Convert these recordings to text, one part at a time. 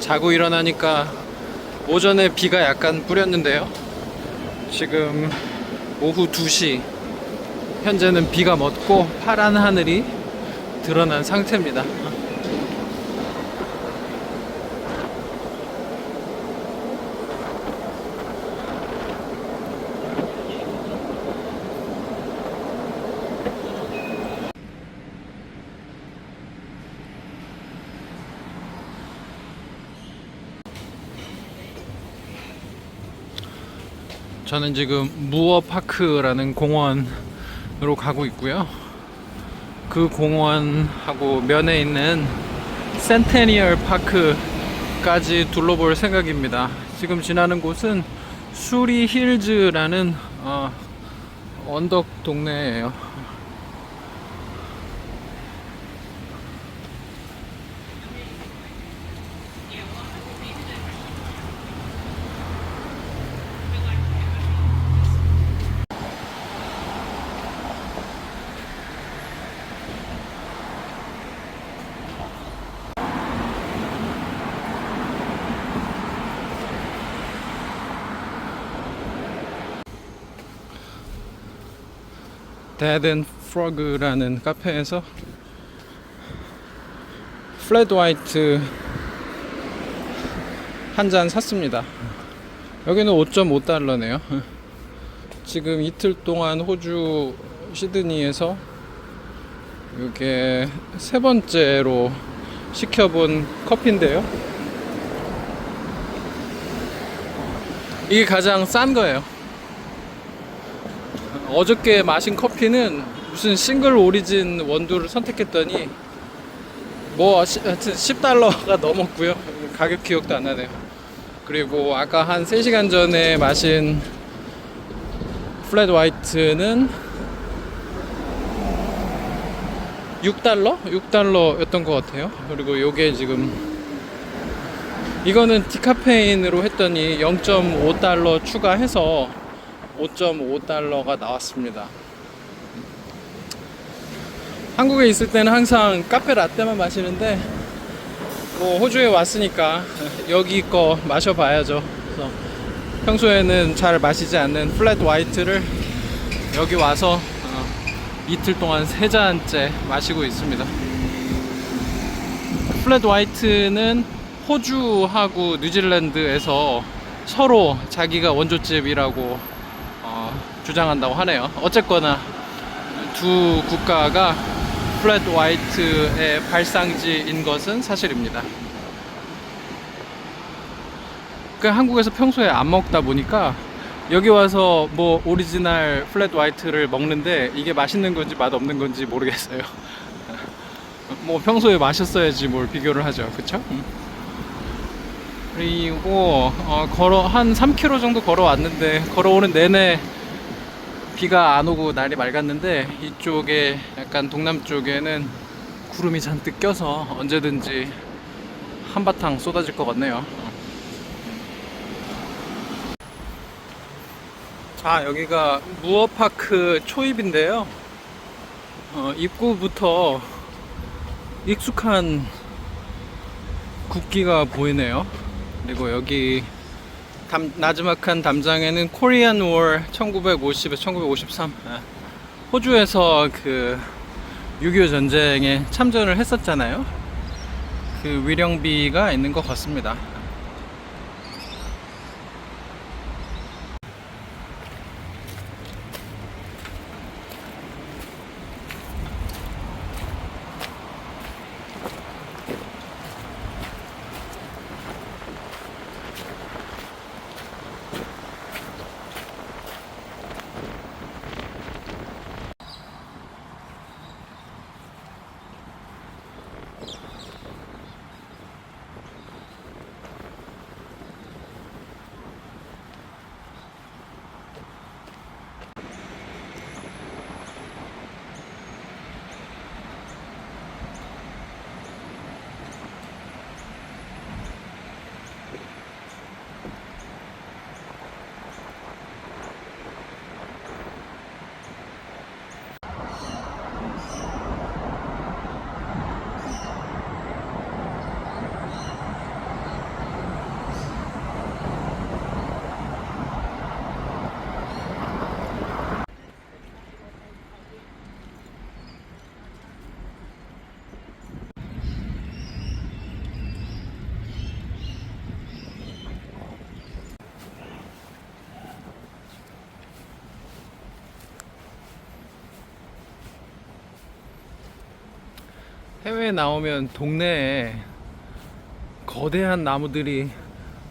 자고 일어나니까 오전에 비가 약간 뿌렸는데요. 지금 오후 2시, 현재는 비가 멎고 파란 하늘이 드러난 상태입니다. 저는 지금 무어파크라는 공원으로 가고 있고요. 그 공원하고 면에 있는 센테니얼 파크까지 둘러볼 생각입니다. 지금 지나는 곳은 수리 힐즈라는 언덕 동네예요. 데드 앤 프로그라는 카페에서 플랫 화이트 한 잔 샀습니다. 여기는 5.5달러네요. 지금 이틀 동안 호주 시드니에서 이게 세 번째로 시켜본 커피인데요. 이게 가장 싼 거예요. 어저께 마신 커피는 무슨 싱글 오리진 원두를 선택했더니 하여튼 10달러가 넘었고요. 가격 기억도 안 나네요. 그리고 아까 한 3시간 전에 마신 플랫 화이트는 6달러? 6달러였던 것 같아요. 그리고 요게 지금 이거는 디카페인으로 했더니 0.5달러 추가해서 5.5달러가 나왔습니다. 한국에 있을 때는 항상 카페 라떼만 마시는데 뭐 호주에 왔으니까 여기 거 마셔봐야죠. 그래서 평소에는 잘 마시지 않는 플랫 화이트를 여기 와서 이틀 동안 3잔째 마시고 있습니다. 플랫 화이트는 호주하고 뉴질랜드에서 서로 자기가 원조집이라고 주장한다고 하네요. 어쨌거나 두 국가가 플랫 화이트의 발상지인 것은 사실입니다. 한국에서 평소에 안 먹다 보니까 여기 와서 뭐 오리지널 플랫 화이트를 먹는데 이게 맛있는 건지 맛없는 건지 모르겠어요. 뭐 평소에 마셨어야지 뭘 비교를 하죠, 그쵸? 그리고 한 3km 정도 걸어왔는데 걸어오는 내내 비가 안 오고 날이 맑았는데 이쪽에 약간 동남쪽에는 구름이 잔뜩 껴서 언제든지 한바탕 쏟아질 것 같네요. 자, 여기가 무어파크 초입인데요. 입구부터 익숙한 국기가 보이네요. 그리고 여기 나즈마칸 담장에는 코리안 워 1950에서 1953 호주에서 그 6.25 전쟁에 참전을 했었잖아요. 그 위령비가 있는 것 같습니다. 해외에 나오면 동네에 거대한 나무들이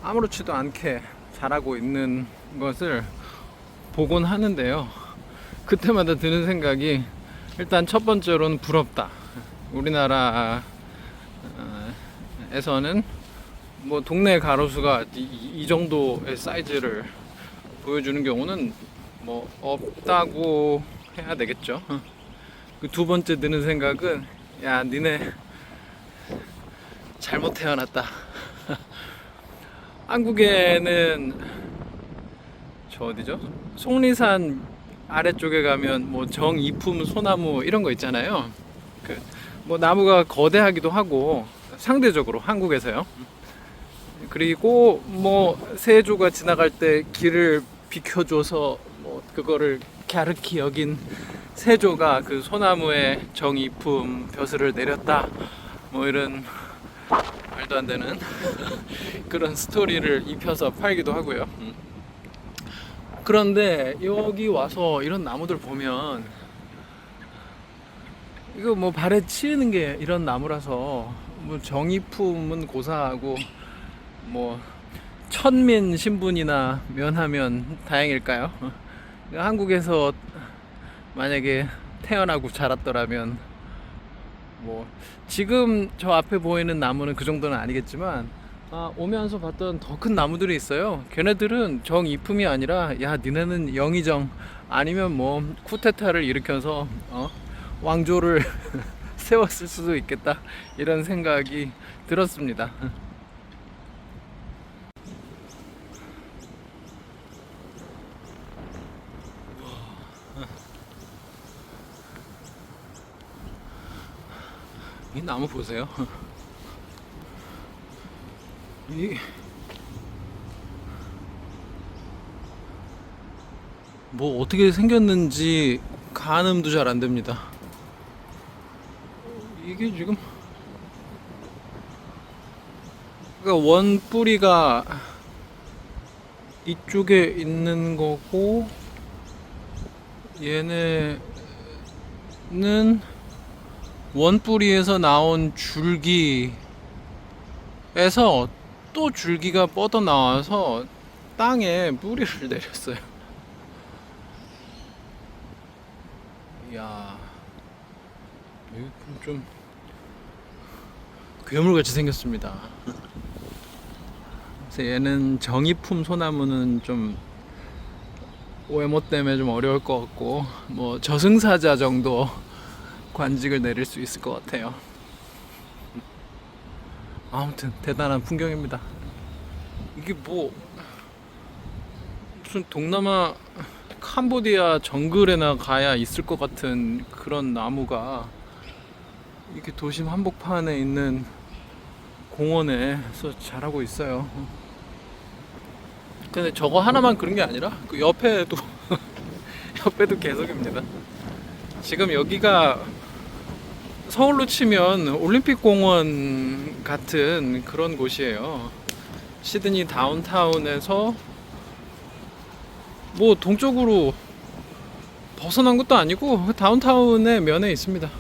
아무렇지도 않게 자라고 있는 것을 보곤 하는데요. 그때마다 드는 생각이, 일단 첫 번째로는 부럽다. 우리나라에서는 뭐 동네 가로수가 이 정도의 사이즈를 보여주는 경우는 뭐 없다고 해야 되겠죠. 그 두 번째 드는 생각은, 야, 니네 잘못 태어났다. 한국에는 저 어디죠? 속리산 아래쪽에 가면 뭐 정이품 소나무 이런 거 있잖아요. 그 뭐 나무가 거대하기도 하고 상대적으로 한국에서요. 그리고 뭐 세조가 지나갈 때 길을 비켜줘서 뭐 그거를 갸륵히 여긴 세조가 그 소나무에 정이품 벼슬을 내렸다, 뭐 이런 말도 안 되는 그런 스토리를 입혀서 팔기도 하고요. 그런데 여기 와서 이런 나무들 보면, 이거 뭐 발에 치이는 게 이런 나무라서 뭐 정이품은 고사하고 뭐 천민 신분이나 면하면 다행일까요? 한국에서 만약에 태어나고 자랐더라면, 뭐 지금 저 앞에 보이는 나무는 그 정도는 아니겠지만, 오면서 봤던 더 큰 나무들이 있어요. 걔네들은 정이품이 아니라, 야, 니네는 영의정 아니면 뭐 쿠데타를 일으켜서 왕조를 세웠을 수도 있겠다, 이런 생각이 들었습니다. 이 나무 보세요. 이 뭐 어떻게 생겼는지 가늠도 잘 안 됩니다. 이게 지금, 그러니까 원 뿌리가 이쪽에 있는 거고, 얘네는 원 뿌리에서 나온 줄기에서 또 줄기가 뻗어 나와서 땅에 뿌리를 내렸어요. 이야, 이거 좀 괴물같이 생겼습니다. 그래서 얘는 정이품 소나무는 좀 외모 때문에 좀 어려울 것 같고, 뭐 저승사자 정도 관직을 내릴 수 있을 것 같아요. 아무튼 대단한 풍경입니다. 이게 뭐 무슨 동남아 캄보디아 정글에나 가야 있을 것 같은 그런 나무가 이렇게 도심 한복판에 있는 공원에서 자라고 있어요. 근데 저거 하나만 그런 게 아니라 그 옆에도 옆에도 계속입니다. 지금 여기가 서울로 치면 올림픽 공원 같은 그런 곳이에요. 시드니 다운타운에서 뭐 동쪽으로 벗어난 것도 아니고 다운타운의 면에 있습니다.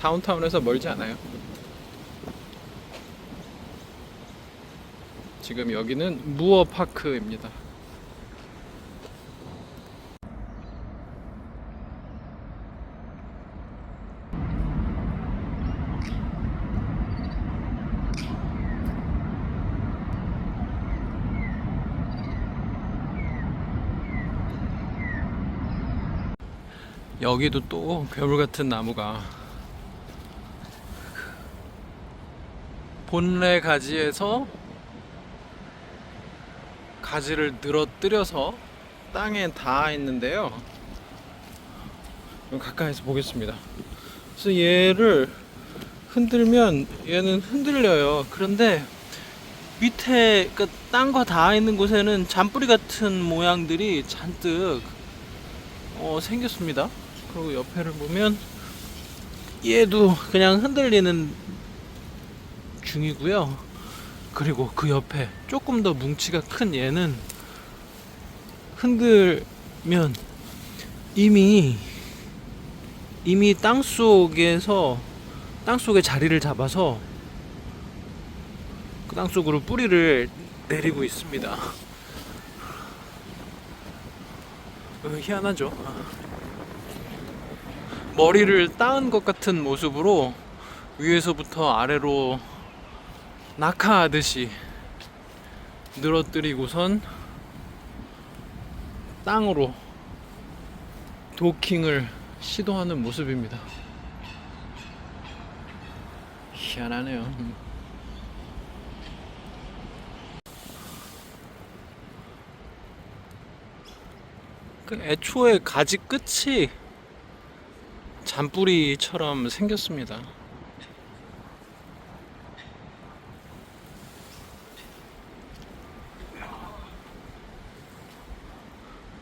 다운타운에서 멀지 않아요. 지금 여기는 무어파크입니다. 여기도 또 괴물 같은 나무가 본래 가지에서 가지를 늘어뜨려서 땅에 닿아 있는데요. 가까이서 보겠습니다. 그래서 얘를 흔들면 얘는 흔들려요. 그런데 밑에 그 땅과 닿아 있는 곳에는 잔뿌리 같은 모양들이 잔뜩 생겼습니다. 그리고 옆에를 보면 얘도 그냥 흔들리는 중이고요. 그리고 그 옆에 조금 더 뭉치가 큰 얘는 흔들면 이미 땅 속에서 땅속에 자리를 잡아서 그 땅속으로 뿌리를 내리고 있습니다. 희한하죠. 머리를 따은 것 같은 모습으로 위에서부터 아래로 낙하하듯이 늘어뜨리고선 땅으로 도킹을 시도하는 모습입니다. 희한하네요. 그 애초에 가지 끝이 잔뿌리처럼 생겼습니다.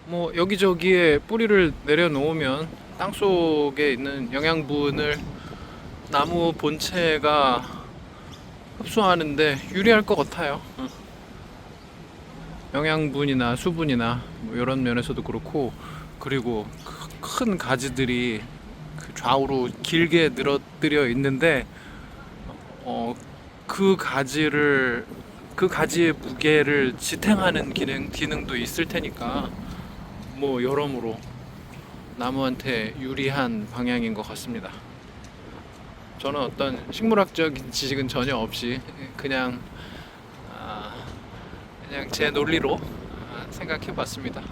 뭐 여기저기에 뿌리를 내려놓으면 땅속에 있는 영양분을 나무 본체가 흡수하는데 유리할 것 같아요. 영양분이나 수분이나 뭐 이런 면에서도 그렇고, 그리고 큰 가지들이 그 좌우로 길게 늘어뜨려 있는데 그 가지를 그 가지의 무게를 지탱하는 기능도 있을 테니까 뭐 여러모로 나무한테 유리한 방향인 것 같습니다. 저는 어떤 식물학적인 지식은 전혀 없이 그냥 제 논리로 생각해 봤습니다.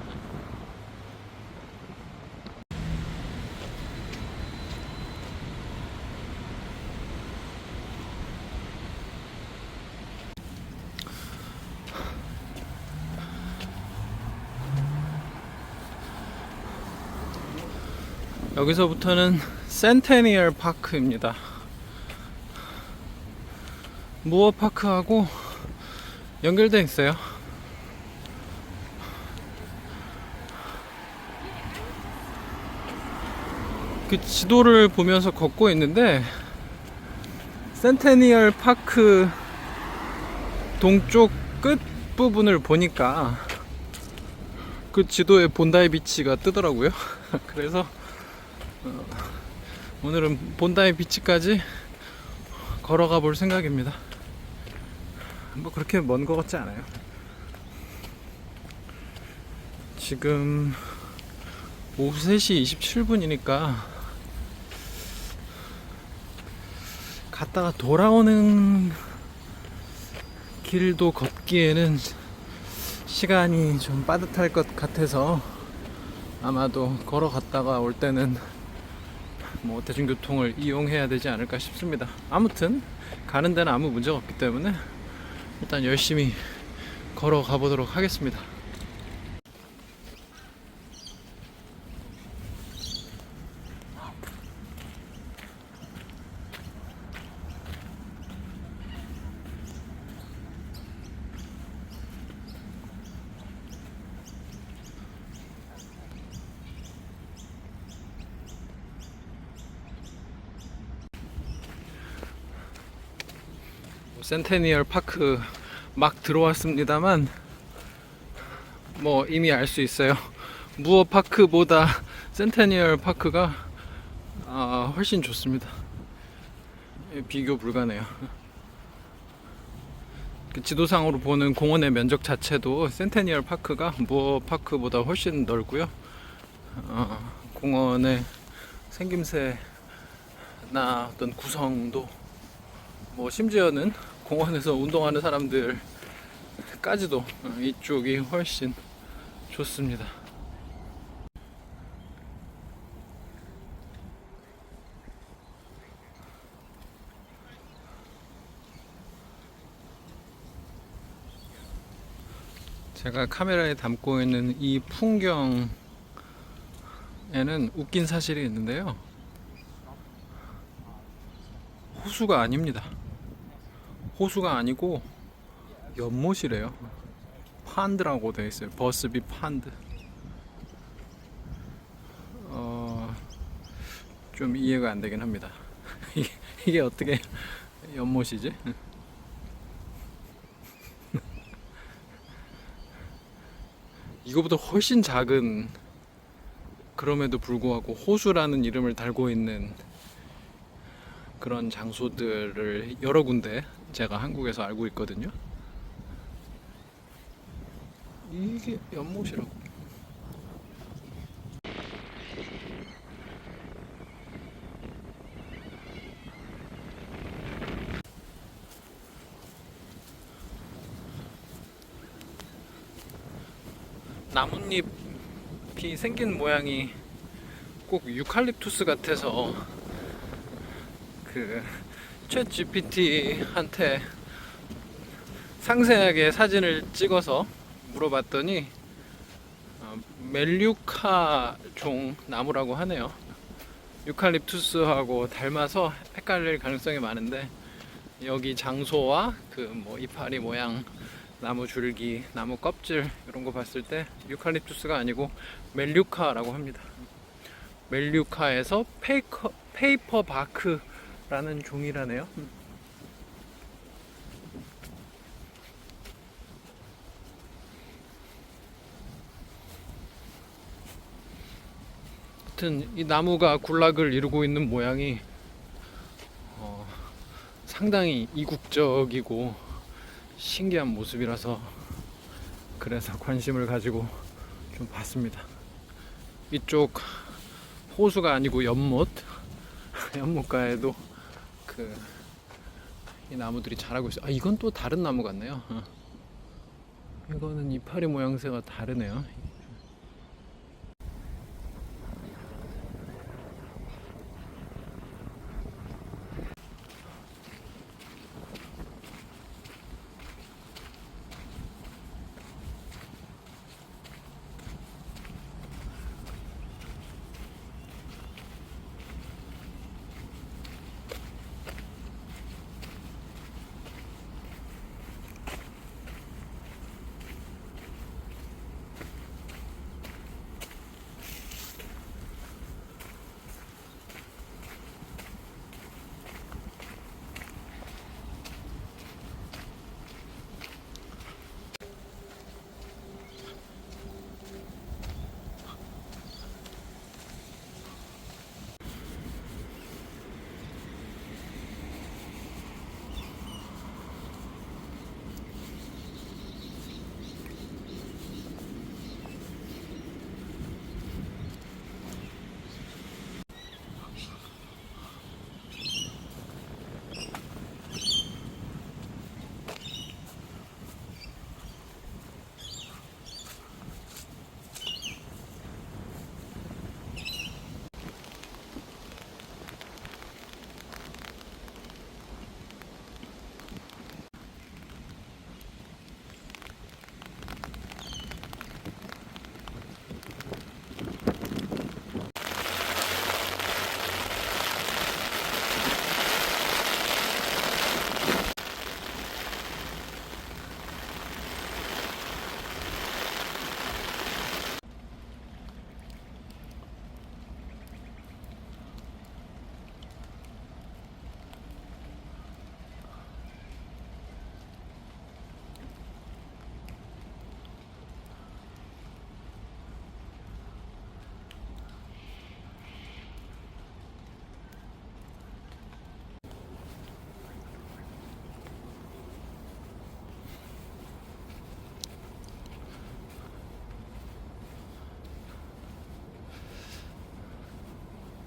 여기서부터는 센테니얼 파크입니다. 무어 파크하고 연결돼 있어요. 그 지도를 보면서 걷고 있는데 센테니얼 파크 동쪽 끝 부분을 보니까 그 지도에 본다이 비치가 뜨더라고요. 그래서 오늘은 본다이 비치까지 걸어가 볼 생각입니다. 뭐 그렇게 먼 것 같지 않아요. 지금 오후 3시 27분이니까 갔다가 돌아오는 길도 걷기에는 시간이 좀 빠듯할 것 같아서 아마도 걸어갔다가 올 때는 뭐 대중교통을 이용해야 되지 않을까 싶습니다. 아무튼 가는 데는 아무 문제가 없기 때문에 일단 열심히 걸어가 보도록 하겠습니다. 센테니얼 파크 막 들어왔습니다만 뭐 이미 알 수 있어요. 무어 파크보다 센테니얼 파크가 훨씬 좋습니다. 비교 불가네요. 그 지도상으로 보는 공원의 면적 자체도 센테니얼 파크가 무어 파크보다 훨씬 넓고요. 공원의 생김새나 어떤 구성도 뭐 심지어는 공원에서 운동하는 사람들까지도 이쪽이 훨씬 좋습니다. 제가 카메라에 담고 있는 이 풍경에는 웃긴 사실이 있는데요. 호수가 아닙니다. 호수가 아니고 연못이래요. 판드라고 되어 있어요. 버스비 판드. 좀 이해가 안 되긴 합니다. 이게 어떻게 연못이지? 이거보다 훨씬 작은, 그럼에도 불구하고 호수라는 이름을 달고 있는 그런 장소들을 여러 군데 제가 한국에서 알고 있거든요. 이게 연못이라고. 나뭇잎이 생긴 모양이 꼭 유칼립투스 같아서 챗 GPT한테 상세하게 사진을 찍어서 물어봤더니 멜류카 종 나무라고 하네요. 유칼립투스하고 닮아서 헷갈릴 가능성이 많은데, 여기 장소와 이파리 모양, 나무 줄기, 나무 껍질 이런 거 봤을 때 유칼립투스가 아니고 멜류카라고 합니다. 멜류카에서 페이퍼 바크라는 종이라네요. 하여튼 이 나무가 군락을 이루고 있는 모양이 상당히 이국적이고 신기한 모습이라서 그래서 관심을 가지고 좀 봤습니다. 이쪽 호수가 아니고 연못 연못가에도 이 나무들이 자라고 있어요. 이건 또 다른 나무 같네요. 이거는 이파리 모양새가 다르네요.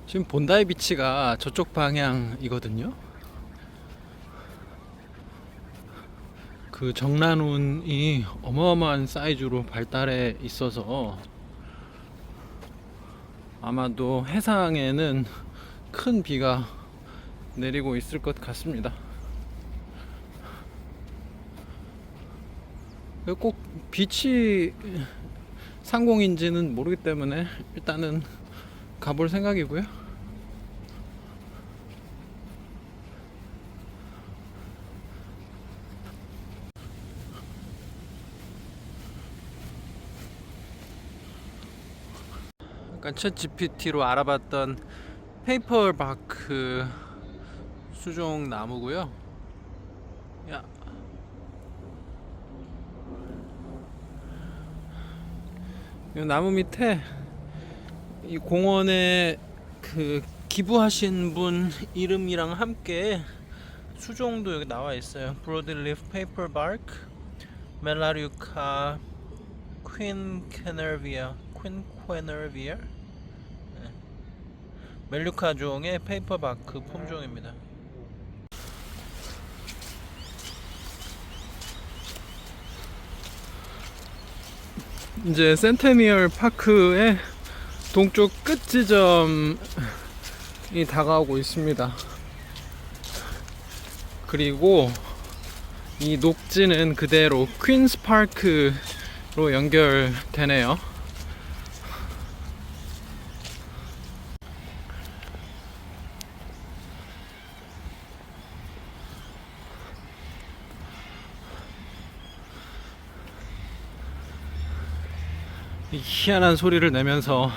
지금 본다이 비치가 저쪽 방향이거든요. 정란운이 어마어마한 사이즈로 발달해 있어서 아마도 해상에는 큰 비가 내리고 있을 것 같습니다. 꼭 비치 상공인지는 모르기 때문에 일단은 가볼 생각이고요. 약간 챗 GPT로 알아봤던 페이퍼바크 수종 나무고요. 야, 이 나무 밑에 이 공원의 기부하신 분 이름이랑 함께 수종도 여기 나와 있어요. 브로드리프 페이퍼바크, 멜라류카, 퀸캐너비아, 멜류카 종의 페이퍼바크 품종입니다. 이제 센테니얼 파크의 동쪽 끝 지점이 다가오고 있습니다. 그리고 이 녹지는 그대로 퀸스 파크로 연결되네요. 이 희한한 소리를 내면서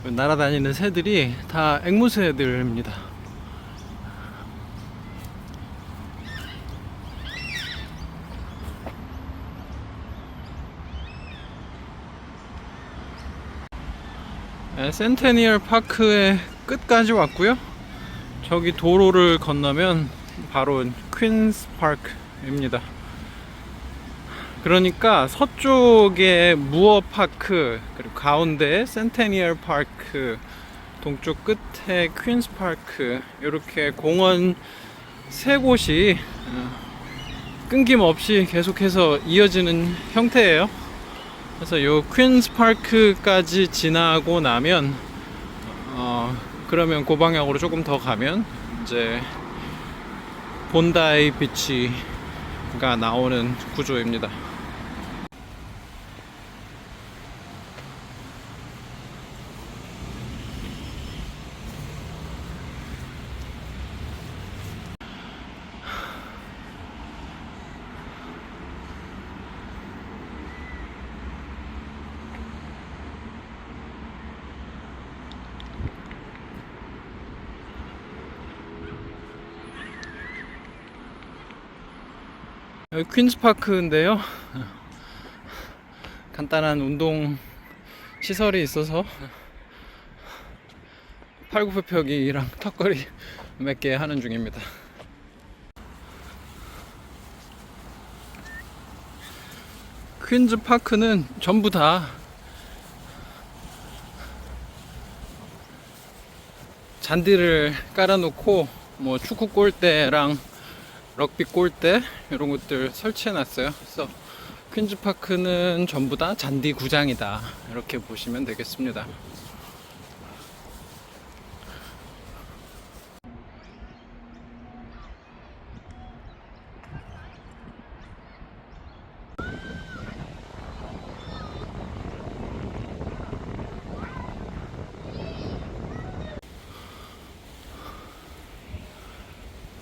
날아다니는 새들이 다 앵무새들입니다. 센테니얼 파크의 끝까지 왔고요. 저기 도로를 건너면 바로 퀸스 파크입니다. 그러니까 서쪽에 무어 파크, 그리고 가운데 센테니얼 파크, 동쪽 끝에 퀸스 파크, 이렇게 공원 세 곳이 끊김없이 계속해서 이어지는 형태예요. 그래서 요 퀸스 파크까지 지나고 나면 그러면 그 방향으로 조금 더 가면 이제 본다이 비치가 나오는 구조입니다. 여기 퀸즈파크인데요. 간단한 운동 시설이 있어서 팔굽혀펴기랑 턱걸이 몇 개 하는 중입니다. 퀸즈파크는 전부 다 잔디를 깔아놓고 뭐 축구 골대랑 럭비 골대 이런 것들 설치해 놨어요. 그래서 퀸즈파크는 전부 다 잔디 구장이다, 이렇게 보시면 되겠습니다.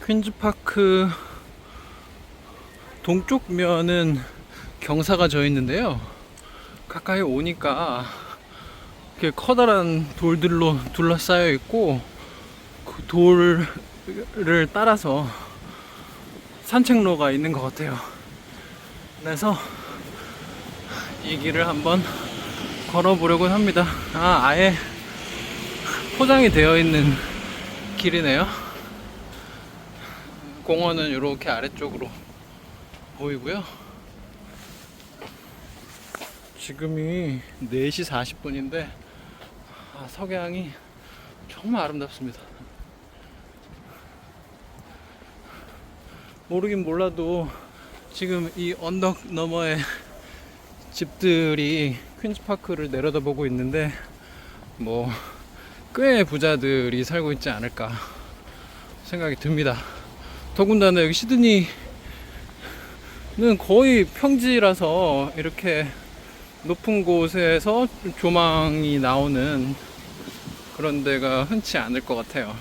퀸즈파크 동쪽 면은 경사가 져 있는데요. 가까이 오니까 이렇게 커다란 돌들로 둘러싸여 있고, 그 돌을 따라서 산책로가 있는 것 같아요. 그래서 이 길을 한번 걸어보려고 합니다. 아예 포장이 되어 있는 길이네요. 공원은 이렇게 아래쪽으로 보이고요. 지금이 4시 40분인데 석양이 정말 아름답습니다. 모르긴 몰라도 지금 이 언덕 너머에 집들이 퀸즈파크를 내려다보고 있는데 뭐 꽤 부자들이 살고 있지 않을까 생각이 듭니다. 더군다나 여기 시드니는 거의 평지라서 이렇게 높은 곳에서 조망이 나오는 그런 데가 흔치 않을 것 같아요.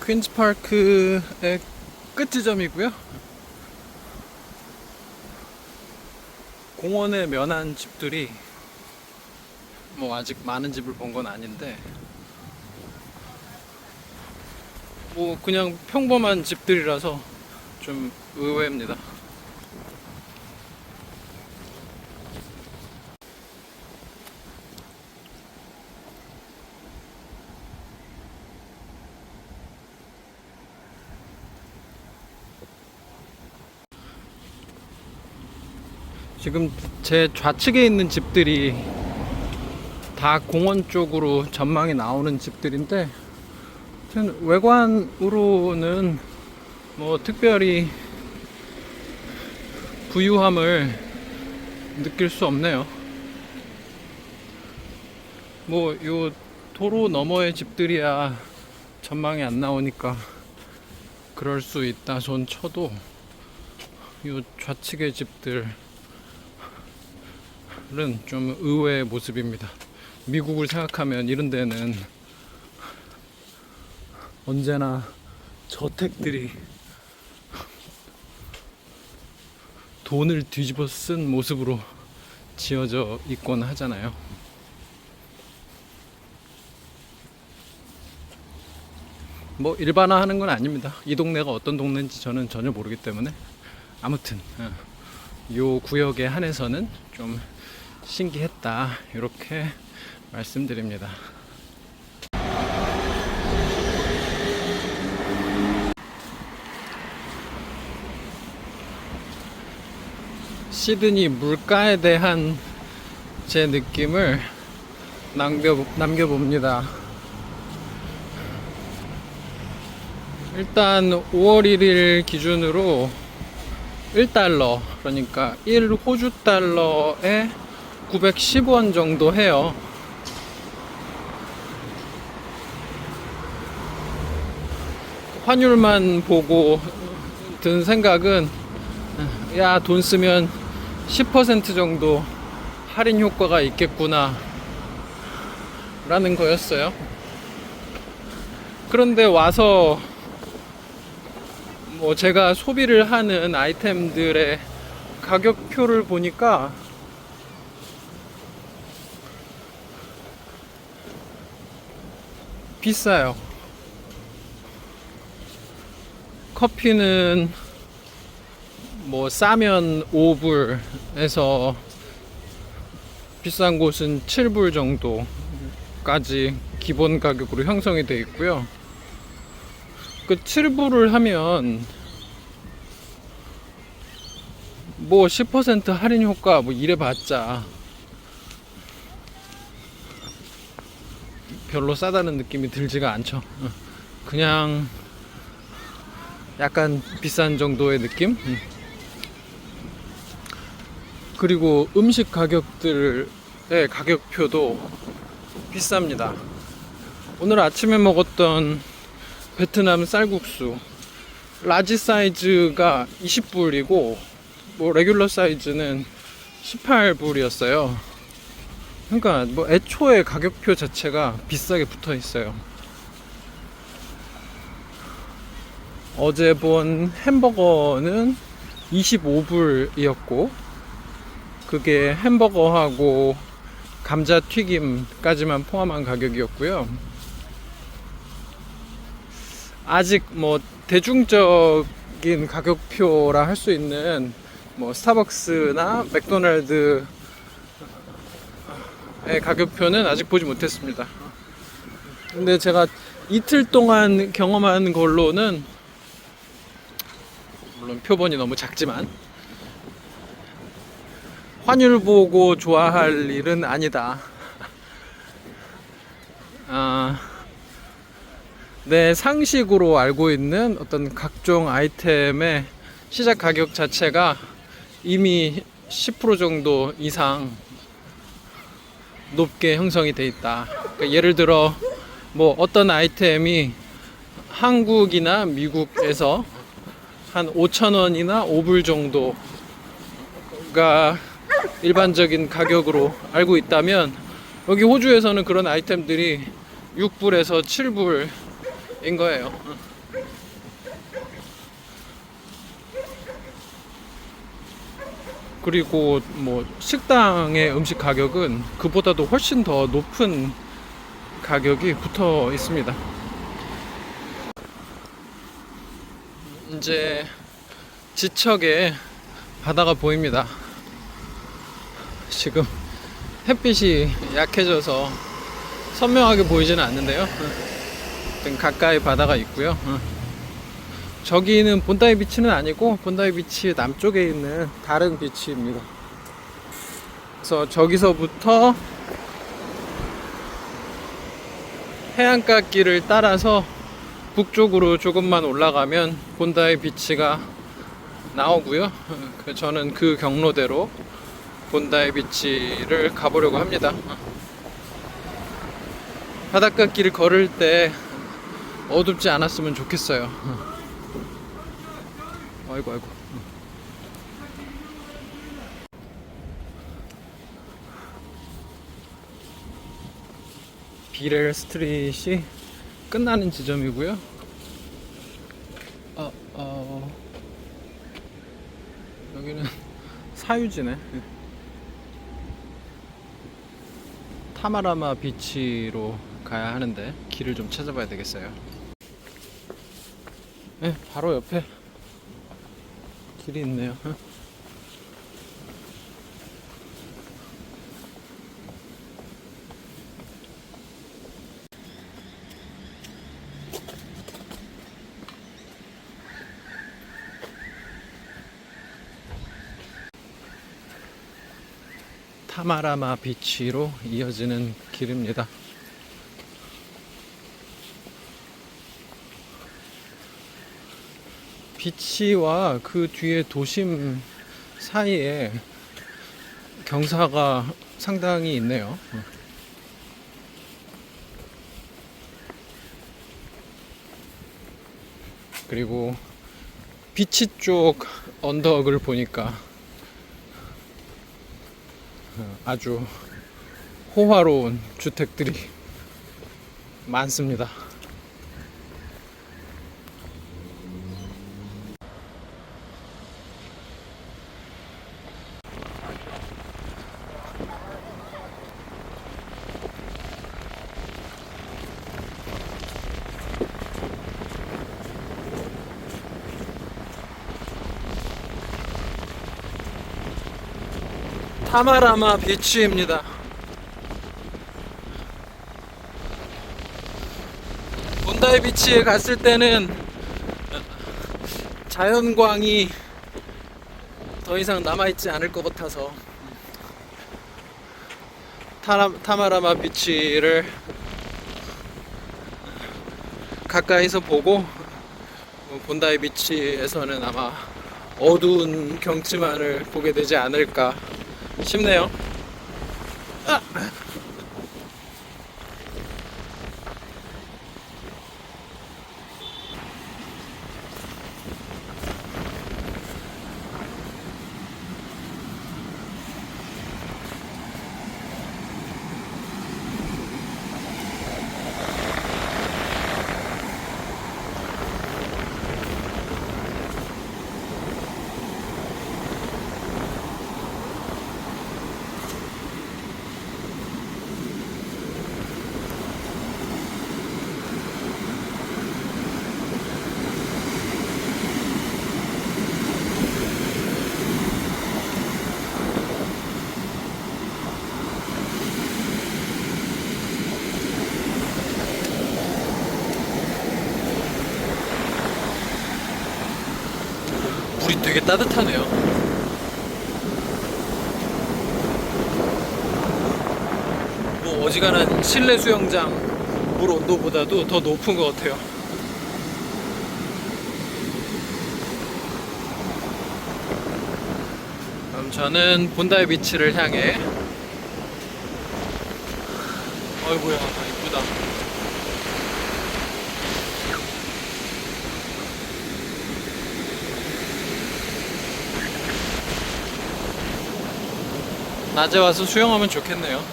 퀸즈파크의 끝 지점이고요. 공원에 면한 집들이 뭐 아직 많은 집을 본 건 아닌데 뭐 그냥 평범한 집들이라서 좀 의외입니다. 지금 제 좌측에 있는 집들이 다 공원 쪽으로 전망이 나오는 집들인데 외관으로는 뭐 특별히 부유함을 느낄 수 없네요. 뭐 요 도로 너머의 집들이야 전망이 안 나오니까 그럴 수 있다 손 쳐도 요 좌측의 집들은 좀 의외의 모습입니다. 미국을 생각하면 이런 데는 언제나 저택들이 돈을 뒤집어 쓴 모습으로 지어져 있곤 하잖아요. 뭐 일반화하는 건 아닙니다. 이 동네가 어떤 동네인지 저는 전혀 모르기 때문에 아무튼 요 구역에 한해서는 좀 신기했다 이렇게 말씀드립니다. 시드니 물가에 대한 제 느낌을 남겨봅니다. 일단 5월 1일 기준으로 1달러, 그러니까 1호주 달러에 910원 정도 해요. 환율만 보고 든 생각은 야, 돈 쓰면 10% 정도 할인 효과가 있겠구나 라는 거였어요. 그런데 와서 뭐 제가 소비를 하는 아이템들의 가격표를 보니까 비싸요. 커피는 뭐 싸면 5불에서 비싼 곳은 7불 정도까지 기본 가격으로 형성이 되어 있고요. 그 7불을 하면 뭐 10% 할인 효과 뭐 이래봤자 별로 싸다는 느낌이 들지가 않죠. 그냥 약간 비싼 정도의 느낌? 그리고 음식 가격들의 가격표도 비쌉니다. 오늘 아침에 먹었던 베트남 쌀국수 라지 사이즈가 20불이고 뭐 레귤러 사이즈는 18불이었어요. 그러니까 뭐 애초에 가격표 자체가 비싸게 붙어 있어요. 어제 본 햄버거는 25불이었고 그게 햄버거하고 감자튀김까지만 포함한 가격이었고요. 아직 뭐 대중적인 가격표라 할 수 있는 뭐 스타벅스나 맥도날드의 가격표는 아직 보지 못했습니다. 근데 제가 이틀 동안 경험한 걸로는 물론 표본이 너무 작지만 환율 보고 좋아할 일은 아니다. 내 상식으로 알고 있는 어떤 각종 아이템의 시작 가격 자체가 이미 10% 정도 이상 높게 형성이 돼 있다. 그러니까 예를 들어 뭐 어떤 아이템이 한국이나 미국에서 한 5,000원이나 5불 정도가 일반적인 가격으로 알고 있다면 여기 호주에서는 그런 아이템들이 6불에서 7불인 거예요. 그리고 뭐 식당의 음식 가격은 그보다도 훨씬 더 높은 가격이 붙어 있습니다. 이제 지척에 바다가 보입니다. 지금 햇빛이 약해져서 선명하게 보이지는 않는데요. 가까이 바다가 있고요. 저기는 본다이 비치는 아니고 본다이 비치 남쪽에 있는 다른 비치입니다. 그래서 저기서부터 해안가 길을 따라서 북쪽으로 조금만 올라가면 본다이 비치가 나오고요. 저는 그 경로대로 본다이 비치를 가보려고 합니다. 바닷가 길을 걸을 때 어둡지 않았으면 좋겠어요. 아이고. 비렐 스트릿이 끝나는 지점이고요. 여기는 사유지네. 타마라마 비치로 가야 하는데 길을 좀 찾아봐야 되겠어요. 네, 바로 옆에 길이 있네요. 타마라마 비치로 이어지는 길입니다. 비치와 그 뒤에 도심 사이에 경사가 상당히 있네요. 그리고 비치 쪽 언덕을 보니까 아주 호화로운 주택들이 많습니다. 타마라마 비치입니다. 본다이 비치에 갔을 때는 자연광이 더 이상 남아있지 않을 것 같아서 타마라마 비치를 가까이서 보고 본다이 비치에서는 아마 어두운 경치만을 보게 되지 않을까 싶네요. 물이 되게 따뜻하네요. 뭐 어지간한 실내 수영장 물 온도보다도 더 높은 것 같아요. 그럼 저는 본다이 비치를 향해 어이구야 이쁘다. 낮에 와서 수영하면 좋겠네요.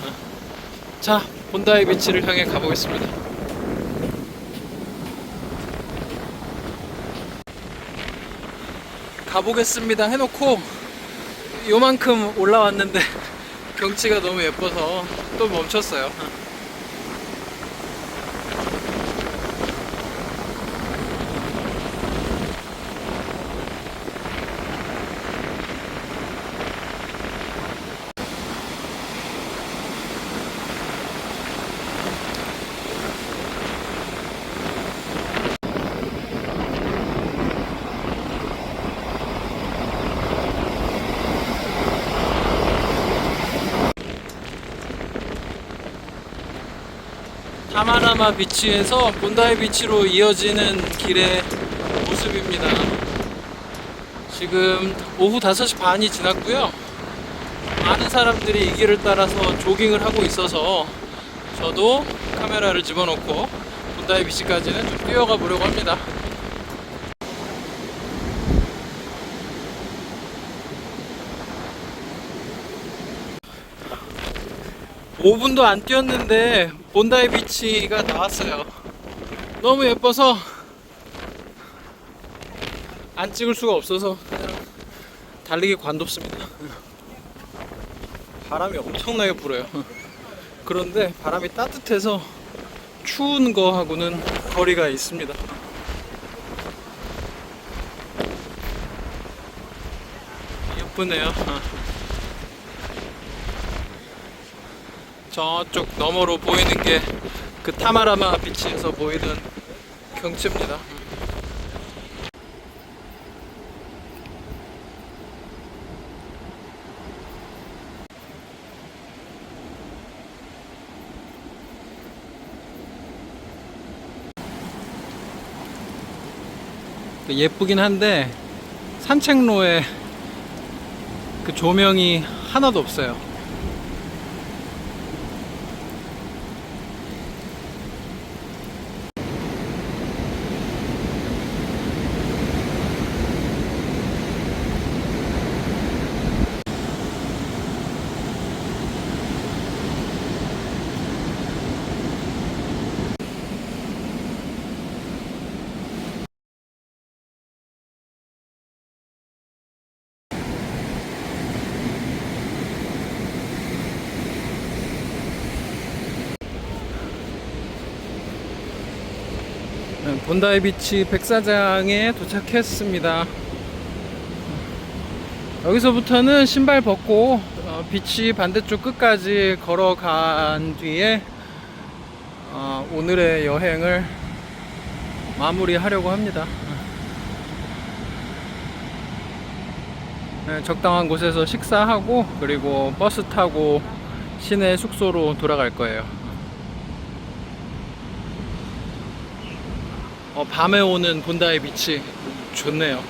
자, 본다이 비치를 향해 가보겠습니다. 가보겠습니다 해놓고 요만큼 올라왔는데 경치가 너무 예뻐서 또 멈췄어요. 타마라마 비치에서 본다이 비치로 이어지는 길의 모습입니다. 지금 오후 5시 반이 지났고요. 많은 사람들이 이 길을 따라서 조깅을 하고 있어서 저도 카메라를 집어넣고 본다이 비치까지는 좀 뛰어가 보려고 합니다. 5분도 안 뛰었는데 본다이 비치가 나왔어요. 너무 예뻐서 안 찍을 수가 없어서 그냥 달리기 관뒀습니다. 바람이 엄청나게 불어요. 그런데 바람이 따뜻해서 추운 거하고는 거리가 있습니다. 예쁘네요. 저쪽 너머로 보이는 게 그 타마라마 비치에서 보이던 경치입니다. 예쁘긴 한데 산책로에 그 조명이 하나도 없어요. 본다이 비치 백사장에 도착했습니다. 여기서부터는 신발 벗고 비치 반대쪽 끝까지 걸어간 뒤에 오늘의 여행을 마무리하려고 합니다. 적당한 곳에서 식사하고 그리고 버스 타고 시내 숙소로 돌아갈 거예요. 밤에 오는 본다이 비치 좋네요.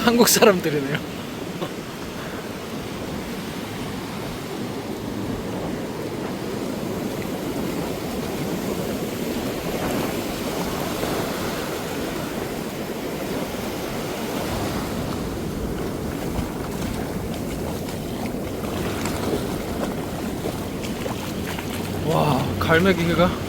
한국 사람들이네요. 와, 갈매기가